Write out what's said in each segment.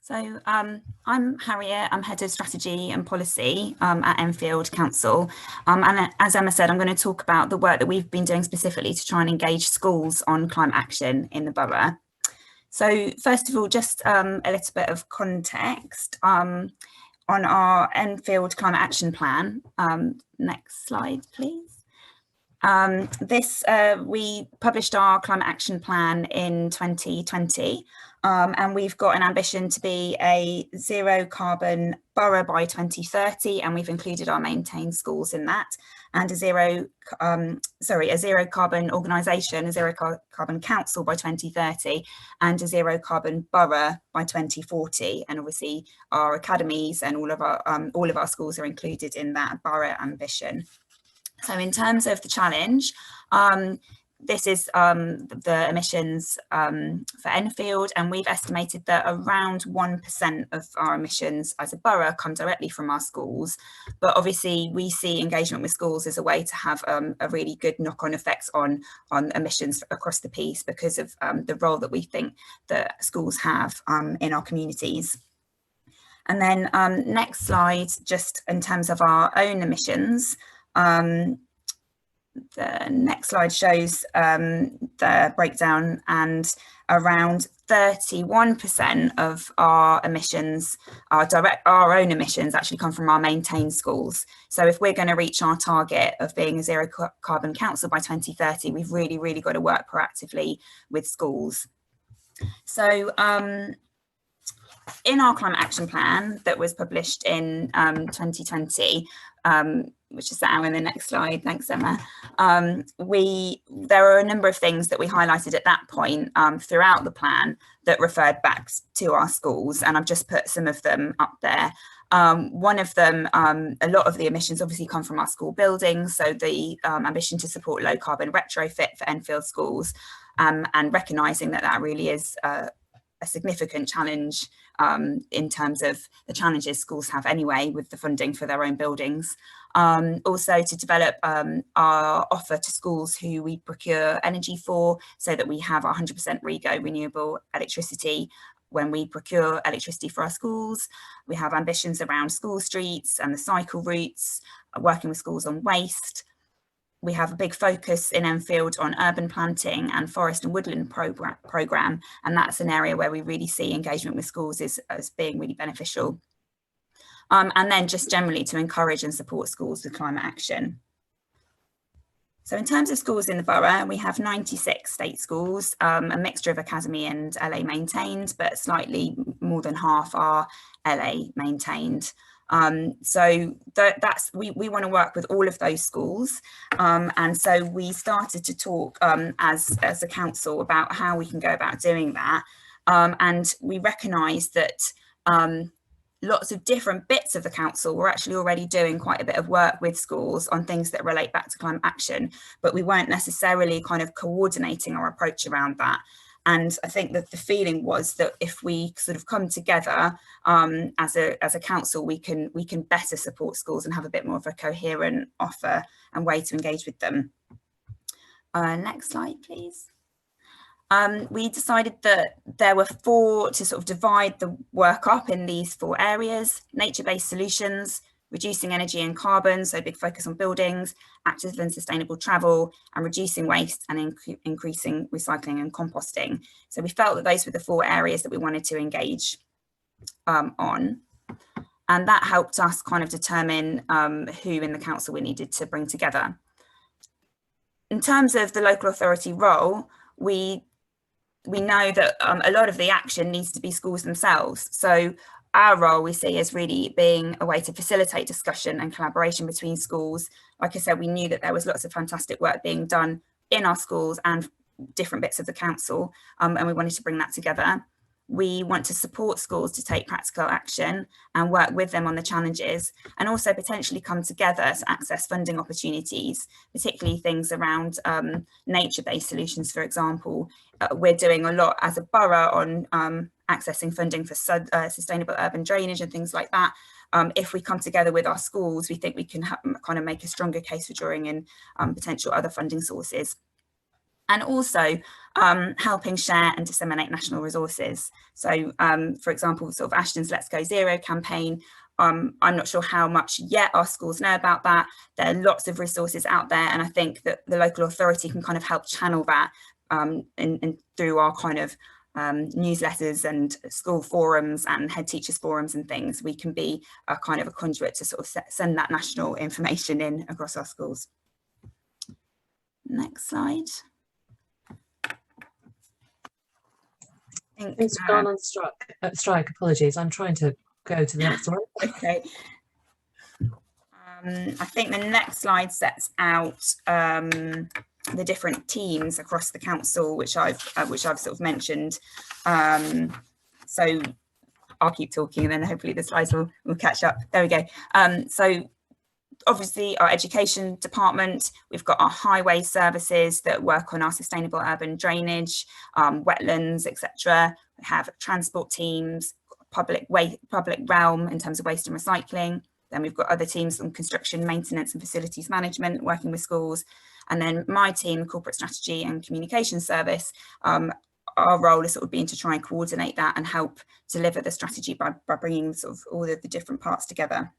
So I'm Harriet, I'm Head of Strategy and Policy at Enfield Council. And as Emma said, I'm going to talk about the work that we've been doing specifically to try and engage schools on climate action in the borough. So first of all, just a little bit of context on our Enfield Climate Action Plan. Next slide, please. We published our climate action plan in 2020, and we've got an ambition to be a zero carbon borough by 2030, and we've included our maintained schools in that, and a zero carbon organisation, a zero carbon council by 2030, and a zero carbon borough by 2040. And obviously our academies and all of our schools are included in that borough ambition. So in terms of the challenge, this is the emissions for Enfield, and we've estimated that around 1% of our emissions as a borough come directly from our schools. But obviously we see engagement with schools as a way to have a really good knock-on effects on emissions across the piece, because of the role that we think that schools have in our communities. And then next slide, just in terms of our own emissions. The next slide shows the breakdown, and around 31% of our emissions, our own emissions, actually come from our maintained schools. So if we're going to reach our target of being a zero carbon council by 2030, we've really got to work proactively with schools. So in our climate action plan that was published in 2020, which is now in the next slide, thanks Emma, there are a number of things that we highlighted at that point throughout the plan that referred back to our schools, and I've just put some of them up there. One of them, a lot of the emissions obviously come from our school buildings, so the ambition to support low carbon retrofit for Enfield schools, and recognising that that really is a significant challenge in terms of the challenges schools have anyway with the funding for their own buildings. Also to develop our offer to schools who we procure energy for, so that we have 100% REGO renewable electricity when we procure electricity for our schools. We have ambitions around school streets and the cycle routes, working with schools on waste. We have a big focus in Enfield on urban planting and forest and woodland programme, and that's an area where we really see engagement with schools as being really beneficial. And then just generally to encourage and support schools with climate action. So in terms of schools in the borough, we have 96 state schools, a mixture of academy and LA maintained, but slightly more than half are LA maintained. So we want to work with all of those schools, and so we started to talk as a council about how we can go about doing that, and we recognised that lots of different bits of the council were actually already doing quite a bit of work with schools on things that relate back to climate action, but we weren't necessarily kind of coordinating our approach around that. And I think that the feeling was that if we sort of come together as a council, we can better support schools and have a bit more of a coherent offer and way to engage with them. Next slide, please. We decided that there were to sort of divide the work up in these 4 areas: nature-based solutions, reducing energy and carbon, so big focus on buildings, active and sustainable travel, and reducing waste and increasing recycling and composting. So we felt that those were the 4 areas that we wanted to engage on. And that helped us kind of determine who in the council we needed to bring together. In terms of the local authority role, we know that a lot of the action needs to be schools themselves. So our role we see as really being a way to facilitate discussion and collaboration between schools. Like I said, we knew that there was lots of fantastic work being done in our schools and different bits of the council, and we wanted to bring that together. We want to support schools to take practical action and work with them on the challenges, and also potentially come together to access funding opportunities, particularly things around nature-based solutions, for example. We're doing a lot as a borough on accessing funding for sustainable urban drainage and things like that. If we come together with our schools, we think we can kind of make a stronger case for drawing in potential other funding sources. and also helping share and disseminate national resources. So, for example, sort of Ashton's Let's Go Zero campaign, I'm not sure how much yet our schools know about that. There are lots of resources out there, and I think that the local authority can kind of help channel that in through our kind of newsletters and school forums and head teachers forums and things. We can be a kind of a conduit to sort of send that national information in across our schools. Next slide. It's gone on strike. Apologies. I'm trying to go to the next one. Okay. I think the next slide sets out the different teams across the council, which I've sort of mentioned. So I'll keep talking, and then hopefully the slides will catch up. There we go. So obviously our education department, we've got our highway services that work on our sustainable urban drainage, wetlands, etc. We have transport teams, public realm in terms of waste and recycling. Then we've got other teams on construction, maintenance and facilities management, working with schools. And then my team, corporate strategy and communication service, our role is sort of being to try and coordinate that and help deliver the strategy by bringing sort of all of the different parts together.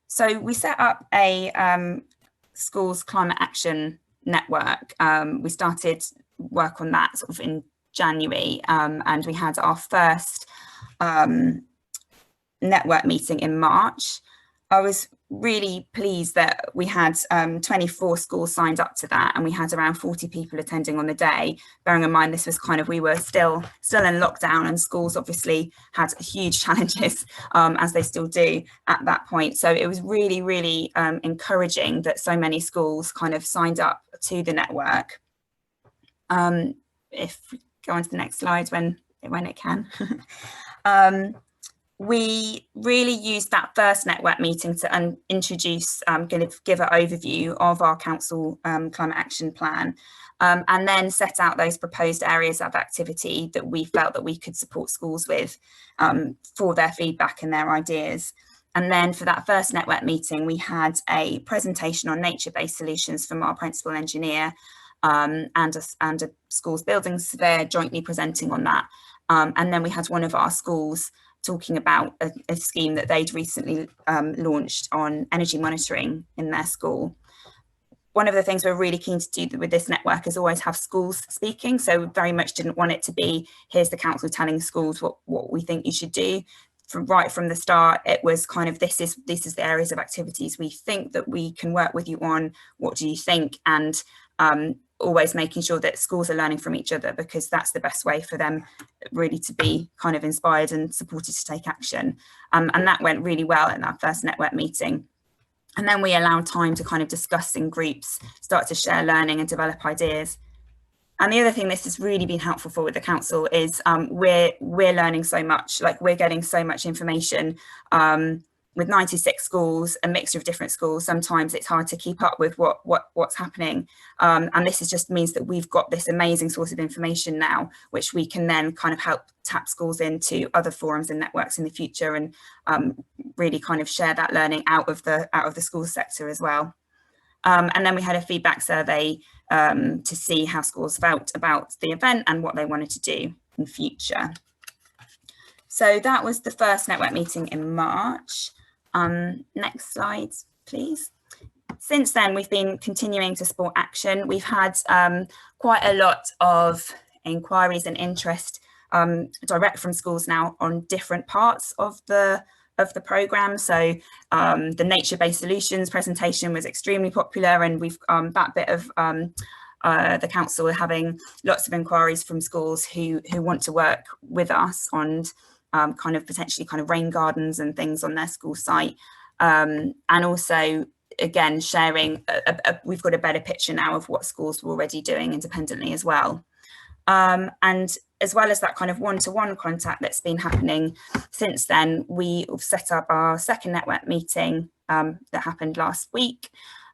So we set up a schools climate action network. We started work on that sort of in January, and we had our first network meeting in March. I was really pleased that we had 24 schools signed up to that, and we had around 40 people attending on the day, bearing in mind this was kind of, we were still in lockdown, and schools obviously had huge challenges, as they still do at that point. So it was really, really encouraging that so many schools kind of signed up to the network. If we go on to the next slide when it can. We really used that first network meeting to introduce, give an overview of our council climate action plan, and then set out those proposed areas of activity that we felt that we could support schools with for their feedback and their ideas. And then for that first network meeting, we had a presentation on nature-based solutions from our principal engineer and a schools building surveyor jointly presenting on that. And then we had one of our schools talking about a scheme that they'd recently launched on energy monitoring in their school. One of the things we're really keen to do with this network is always have schools speaking. So we very much didn't want it to be, here's the council telling schools what we think you should do. Right from the start, it was kind of, this is the areas of activities we think that we can work with you on. What do you think? And always making sure that schools are learning from each other, because that's the best way for them really to be kind of inspired and supported to take action. And that went really well in that first network meeting. And then we allowed time to kind of discuss in groups, start to share learning and develop ideas. And the other thing this has really been helpful for with the council is we're learning so much, like we're getting so much information. With 96 schools, a mixture of different schools, sometimes it's hard to keep up with what's happening. And this just means that we've got this amazing source of information now, which we can then kind of help tap schools into other forums and networks in the future, and really kind of share that learning out of the school sector as well. And then we had a feedback survey to see how schools felt about the event and what they wanted to do in future. So that was the first network meeting in March. Next slide, please. Since then, we've been continuing to support action. We've had quite a lot of inquiries and interest direct from schools now on different parts of the programme. So the nature-based solutions presentation was extremely popular, and we've that bit of the council are having lots of inquiries from schools who want to work with us on kind of potentially kind of rain gardens and things on their school site, and also again sharing we've got a better picture now of what schools were already doing independently as well, and as well as that kind of one-to-one contact that's been happening since then, we set up our second network meeting that happened last week,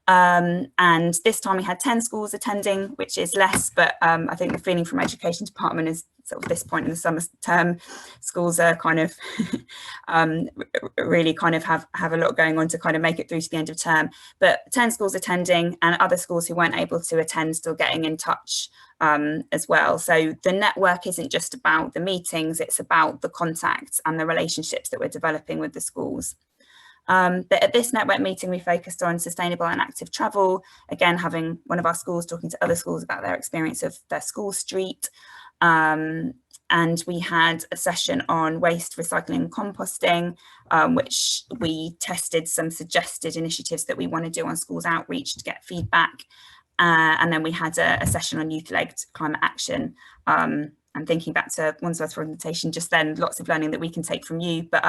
And this time we had 10 schools attending, which is less, but I think the feeling from Education Department is sort of this point in the summer term, schools are kind of really kind of have a lot going on to kind of make it through to the end of term. But 10 schools attending, and other schools who weren't able to attend still getting in touch as well. So the network isn't just about the meetings, it's about the contacts and the relationships that we're developing with the schools. But at this network meeting, we focused on sustainable and active travel, again, having one of our schools talking to other schools about their experience of their school street. And we had a session on waste recycling and composting, which we tested some suggested initiatives that we want to do on schools outreach to get feedback. And then we had a session on youth-led climate action. And thinking back to Wandsworth's presentation just then, lots of learning that we can take from you, but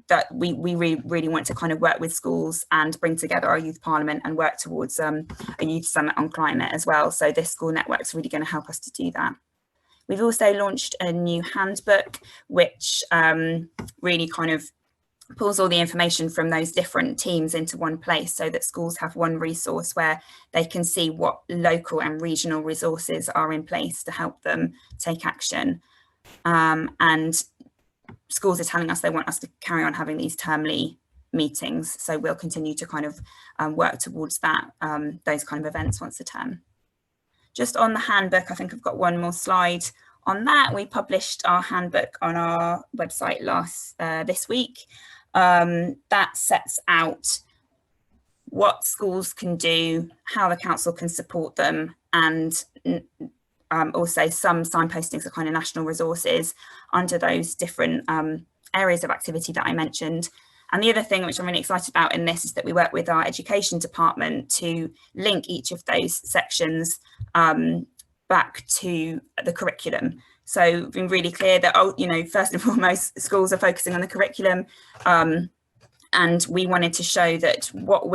that we really want to kind of work with schools and bring together our youth parliament and work towards a youth summit on climate as well. So this school network is really going to help us to do that. We've also launched a new handbook, which really kind of pulls all the information from those different teams into one place so that schools have one resource where they can see what local and regional resources are in place to help them take action. And schools are telling us they want us to carry on having these termly meetings. So we'll continue to kind of work towards that, those kind of events once a term. Just on the handbook, I think I've got one more slide on that. We published our handbook on our website this week. That sets out what schools can do, how the council can support them, and also some signpostings of kind of national resources under those different areas of activity that I mentioned. And the other thing which I'm really excited about in this is that we work with our education department to link each of those sections back to the curriculum. So we've been really clear that, first and foremost, schools are focusing on the curriculum. And we wanted to show that what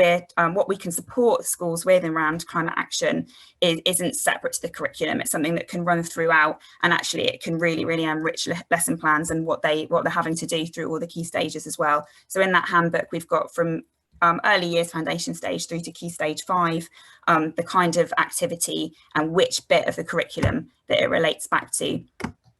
we can support schools with around climate action isn't separate to the curriculum. It's something that can run throughout, and actually it can really enrich lesson plans and what they're having to do through all the key stages as well. So in that handbook, we've got from early years foundation stage through to key stage 5, the kind of activity and which bit of the curriculum that it relates back to.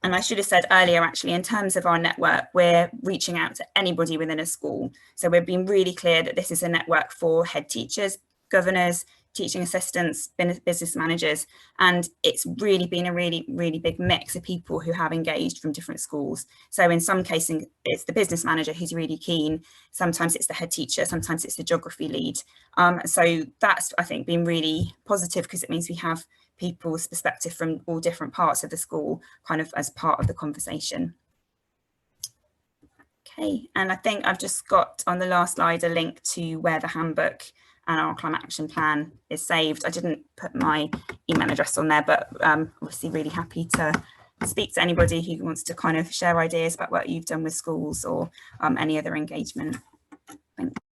And I should have said earlier, actually, in terms of our network, we're reaching out to anybody within a school. So we've been really clear that this is a network for head teachers, governors, teaching assistants, business managers. And it's really been a really big mix of people who have engaged from different schools. So in some cases, it's the business manager who's really keen. Sometimes it's the head teacher, sometimes it's the geography lead. So that's, I think, been really positive because it means we have people's perspective from all different parts of the school kind of as part of the conversation. Okay, and I think I've just got on the last slide a link to where the handbook and our climate action plan is saved. I didn't put my email address on there, but obviously really happy to speak to anybody who wants to kind of share ideas about what you've done with schools or any other engagement. Thank you.